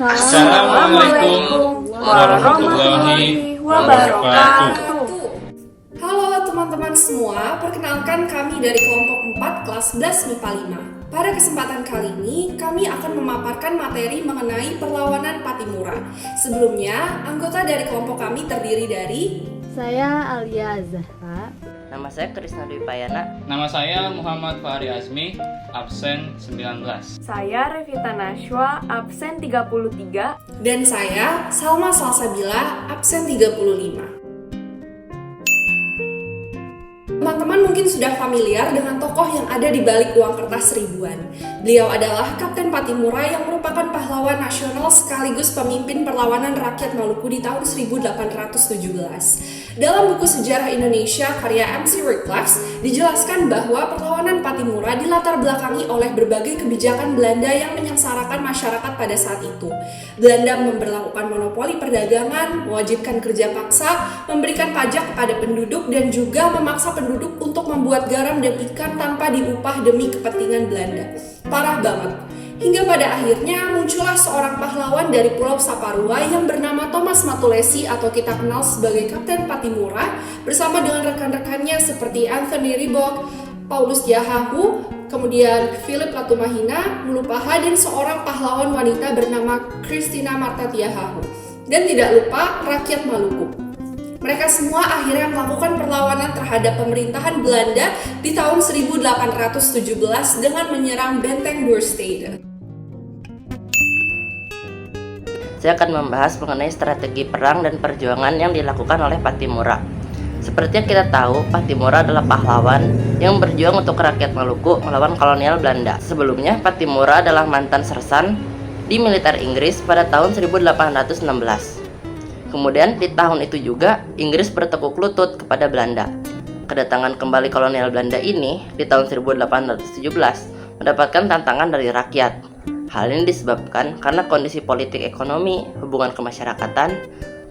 Assalamualaikum warahmatullahi wabarakatuh. Halo teman-teman semua, perkenalkan kami dari kelompok 4 kelas 11 MIPA 5. Pada kesempatan kali ini, kami akan memaparkan materi mengenai perlawanan Pattimura. Sebelumnya, anggota dari kelompok kami terdiri dari saya Alia Zahra. Nama saya Krisna Dwi Payana. Nama saya Muhammad Fahri Azmi, absen 19. Saya Revita Nashwa, absen 33. Dan saya Salma Salsabila, absen 35. Teman-teman mungkin sudah familiar dengan tokoh yang ada di balik uang kertas ribuan. Beliau adalah Kapten Pattimura yang merupakan pahlawan nasional sekaligus pemimpin perlawanan rakyat Maluku di tahun 1817. Dalam buku Sejarah Indonesia karya MC Reclux dijelaskan bahwa perlawanan Pattimura dilatar belakangi oleh berbagai kebijakan Belanda yang menyengsarakan masyarakat pada saat itu. Belanda memberlakukan monopoli perdagangan, mewajibkan kerja paksa, memberikan pajak kepada penduduk dan juga memaksa penduduk untuk membuat garam dan ikan tanpa diupah demi kepentingan Belanda. Parah banget. Hingga pada akhirnya muncullah seorang pahlawan dari Pulau Saparua yang bernama Thomas Matulesi atau kita kenal sebagai Kapten Pattimura bersama dengan rekan-rekannya seperti Anthony Ribok, Paulus Tiahahu, kemudian Philip Latumahina, Mulupaha, dan seorang pahlawan wanita bernama Christina Marta Tiahahu. Dan tidak lupa rakyat Maluku. Mereka semua akhirnya melakukan perlawanan terhadap pemerintahan Belanda di tahun 1817 dengan menyerang Benteng Boerstede. Saya akan membahas mengenai strategi perang dan perjuangan yang dilakukan oleh Pattimura. Seperti yang kita tahu, Pattimura adalah pahlawan yang berjuang untuk rakyat Maluku melawan kolonial Belanda. Sebelumnya, Pattimura adalah mantan sersan di militer Inggris pada tahun 1816. Kemudian di tahun itu juga Inggris bertekuk lutut kepada Belanda. Kedatangan kembali kolonial Belanda ini di tahun 1817 mendapatkan tantangan dari rakyat. Hal ini disebabkan karena kondisi politik ekonomi, hubungan kemasyarakatan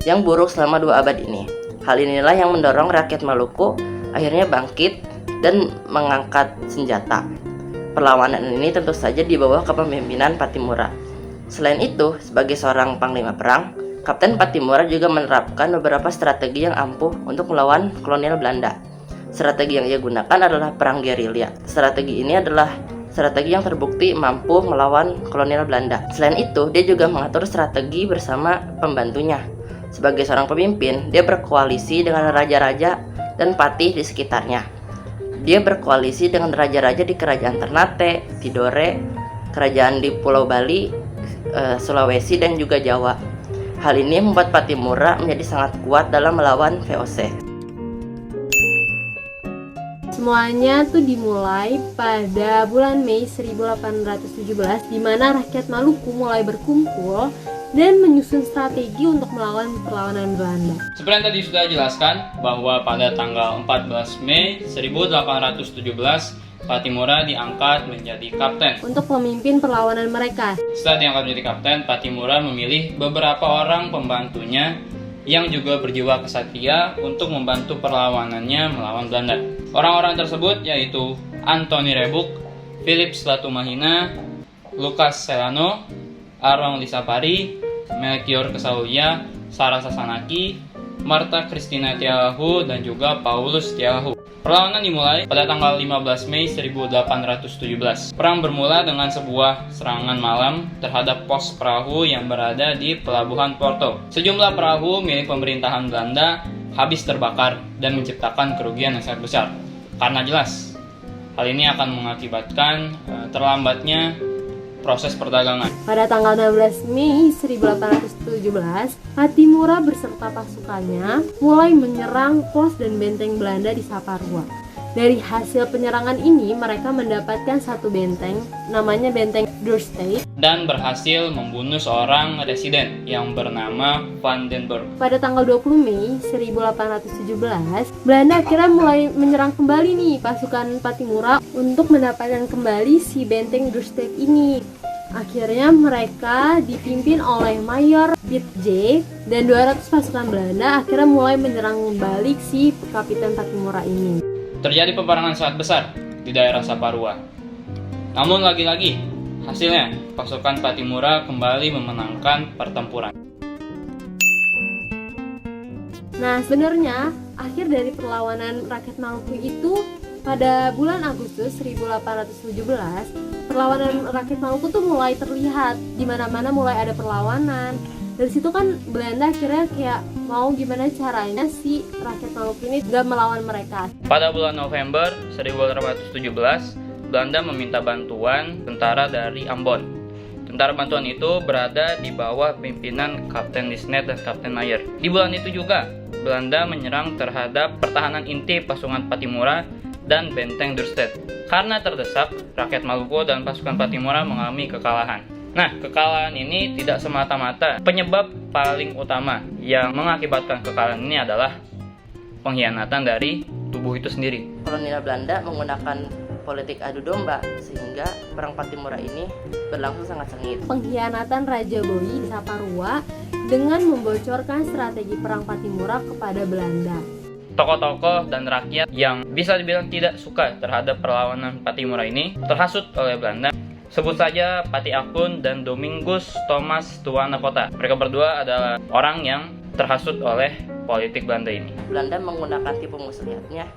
yang buruk selama 2 abad ini. Hal inilah yang mendorong rakyat Maluku akhirnya bangkit dan mengangkat senjata. Perlawanan ini tentu saja di bawah kepemimpinan Pattimura. Selain itu, sebagai seorang panglima perang, Kapten Pattimura juga menerapkan beberapa strategi yang ampuh untuk melawan kolonial Belanda. Strategi yang ia gunakan adalah perang gerilya. Strategi ini adalah strategi yang terbukti mampu melawan kolonial Belanda. Selain itu, dia juga mengatur strategi bersama pembantunya. Sebagai seorang pemimpin, dia berkoalisi dengan raja-raja dan patih di sekitarnya. Dia berkoalisi dengan raja-raja di kerajaan Ternate, Tidore, kerajaan di Pulau Bali, Sulawesi, dan juga Jawa. Hal ini membuat Pattimura menjadi sangat kuat dalam melawan VOC. Semuanya tuh dimulai pada bulan Mei 1817 di mana rakyat Maluku mulai berkumpul dan menyusun strategi untuk melawan perlawanan Belanda. Seperti yang tadi sudah dijelaskan bahwa pada tanggal 14 Mei 1817 Pattimura diangkat menjadi kapten. Untuk memimpin perlawanan mereka. Setelah diangkat menjadi kapten, Pattimura memilih beberapa orang pembantunya yang juga berjiwa kesatria untuk membantu perlawanannya melawan Belanda. Orang-orang tersebut yaitu Anthony Rebuk, Philip Latumahina, Lucas Celano, Arwang Lisapari, Melchior Kesaulia, Sarah Sasanaki, Marta Christina Tiahahu, dan juga Paulus Tiahahu. Perlawanan dimulai pada tanggal 15 Mei 1817. Perang bermula dengan sebuah serangan malam terhadap pos perahu yang berada di Pelabuhan Porto. Sejumlah perahu milik pemerintahan Belanda habis terbakar dan menciptakan kerugian yang sangat besar. Karena jelas, hal ini akan mengakibatkan terlambatnya proses perdagangan. Pada tanggal 16 Mei 1817, Pattimura beserta pasukannya mulai menyerang pos dan benteng Belanda di Saparua. Dari hasil penyerangan ini, mereka mendapatkan satu benteng, namanya Benteng Boerstede, dan berhasil membunuh seorang residen yang bernama Van den Burg. Pada tanggal 20 Mei 1817, Belanda akhirnya mulai menyerang kembali nih pasukan Pattimura untuk mendapatkan kembali si Benteng Boerstede ini. Akhirnya mereka dipimpin oleh Mayor Piet J dan 200 pasukan Belanda akhirnya mulai menyerang balik si Kapten Pattimura ini. Terjadi peperangan sangat besar di daerah Saparua. Namun lagi-lagi, Hasilnya, pasukan Pattimura kembali memenangkan pertempuran. Nah, sebenarnya akhir dari perlawanan rakyat Maluku itu pada bulan Agustus 1817. Perlawanan rakyat Maluku tuh mulai terlihat, di mana-mana mulai ada perlawanan. Dari situ kan Belanda akhirnya kayak mau gimana caranya si rakyat Maluku ini gak melawan mereka. Pada bulan November 1817, Belanda meminta bantuan tentara dari Ambon. Tentara bantuan itu berada di bawah pimpinan Kapten Lisnet dan Kapten Mayer. Di bulan itu juga, Belanda menyerang terhadap pertahanan inti pasukan Pattimura dan benteng Dürstedt. Karena terdesak, rakyat Maluku dan pasukan Pattimura mengalami kekalahan. Nah, kekalahan ini tidak semata-mata. Penyebab paling utama yang mengakibatkan kekalahan ini adalah pengkhianatan dari tubuh itu sendiri. Kolonial Belanda menggunakan politik adu domba sehingga perang Pattimura ini berlangsung sangat sengit. Pengkhianatan Raja Boyi Saparua dengan membocorkan strategi perang Pattimura kepada Belanda. Tokoh-tokoh dan rakyat yang bisa dibilang tidak suka terhadap perlawanan Pattimura ini terhasut oleh Belanda. Sebut saja Pati Akun dan Domingus Thomas Tuanakota. Mereka berdua adalah orang yang terhasut oleh politik Belanda ini. Belanda menggunakan tipu muslihatnya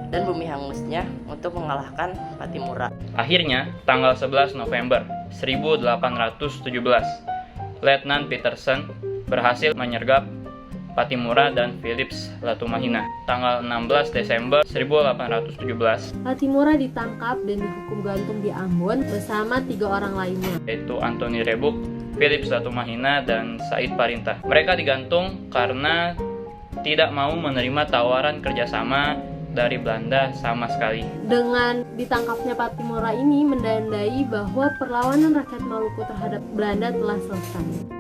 dan bumi hangusnya untuk mengalahkan Pattimura. Akhirnya, tanggal 11 November 1817, Letnan Petersen berhasil menyergap Pattimura dan Philips Latumahina. Tanggal 16 Desember 1817, Pattimura ditangkap dan dihukum gantung di Ambon bersama 3 orang lainnya. yaitu Anthony Rebuk, Philips Latumahina, dan Said Parintah. Mereka digantung karena tidak mau menerima tawaran kerjasama dari Belanda sama sekali. Dengan ditangkapnya Pattimura ini menandai bahwa perlawanan rakyat Maluku terhadap Belanda telah selesai.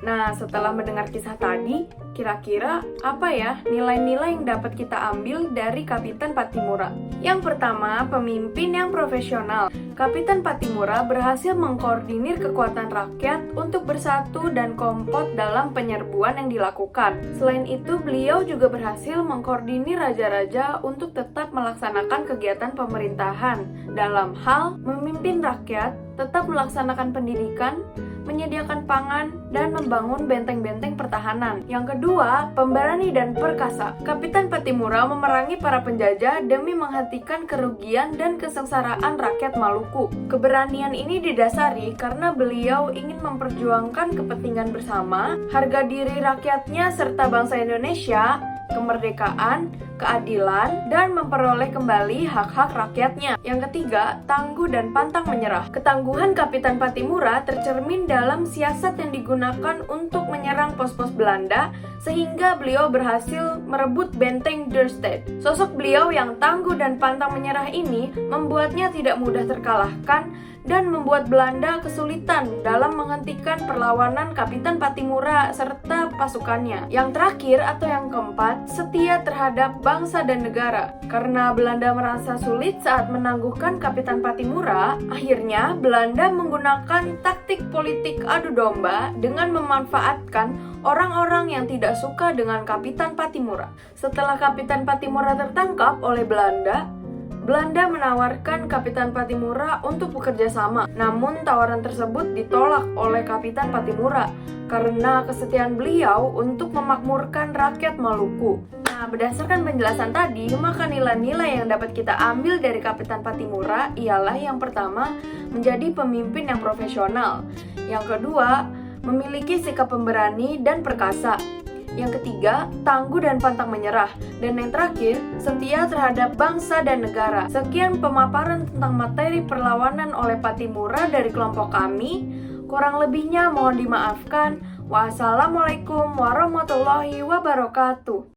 Nah, setelah mendengar kisah tadi, kira-kira apa ya nilai-nilai yang dapat kita ambil dari Kapitan Pattimura? Yang pertama, pemimpin yang profesional. Kapitan Pattimura berhasil mengkoordinir kekuatan rakyat untuk bersatu dan kompak dalam penyerbuan yang dilakukan. Selain itu, beliau juga berhasil mengkoordinir raja-raja untuk tetap melaksanakan kegiatan pemerintahan dalam hal memimpin rakyat, tetap melaksanakan pendidikan, menyediakan pangan, dan membangun benteng-benteng pertahanan. Yang kedua, pemberani dan perkasa. Kapitan Pattimura memerangi para penjajah demi menghentikan kerugian dan kesengsaraan rakyat Maluku. Keberanian ini didasari karena beliau ingin memperjuangkan kepentingan bersama, harga diri rakyatnya serta bangsa Indonesia, kemerdekaan, keadilan, dan memperoleh kembali hak-hak rakyatnya. Yang ketiga, tangguh dan pantang menyerah. Ketangguhan Kapitan Pattimura tercermin dalam siasat yang digunakan untuk menyerang pos-pos Belanda, sehingga beliau berhasil merebut benteng Dürstedt. Sosok beliau yang tangguh dan pantang menyerah ini membuatnya tidak mudah terkalahkan dan membuat Belanda kesulitan dalam menghentikan perlawanan Kapitan Pattimura serta pasukannya. Yang terakhir atau yang keempat, setia terhadap bangsa dan negara. Karena Belanda merasa sulit saat menangguhkan Kapitan Pattimura, akhirnya Belanda menggunakan taktik politik adu domba dengan memanfaatkan orang-orang yang tidak suka dengan Kapitan Pattimura. Setelah Kapitan Pattimura tertangkap oleh Belanda menawarkan Kapitan Pattimura untuk bekerja sama. Namun tawaran tersebut ditolak oleh Kapitan Pattimura karena kesetiaan beliau untuk memakmurkan rakyat Maluku. Nah, berdasarkan penjelasan tadi, maka nilai-nilai yang dapat kita ambil dari Kapitan Pattimura ialah yang pertama, menjadi pemimpin yang profesional. Yang kedua, memiliki sikap pemberani dan perkasa. Yang ketiga, tangguh dan pantang menyerah. Dan yang terakhir, setia terhadap bangsa dan negara. Sekian pemaparan tentang materi perlawanan oleh Pattimura dari kelompok kami. Kurang lebihnya mohon dimaafkan. Wassalamualaikum warahmatullahi wabarakatuh.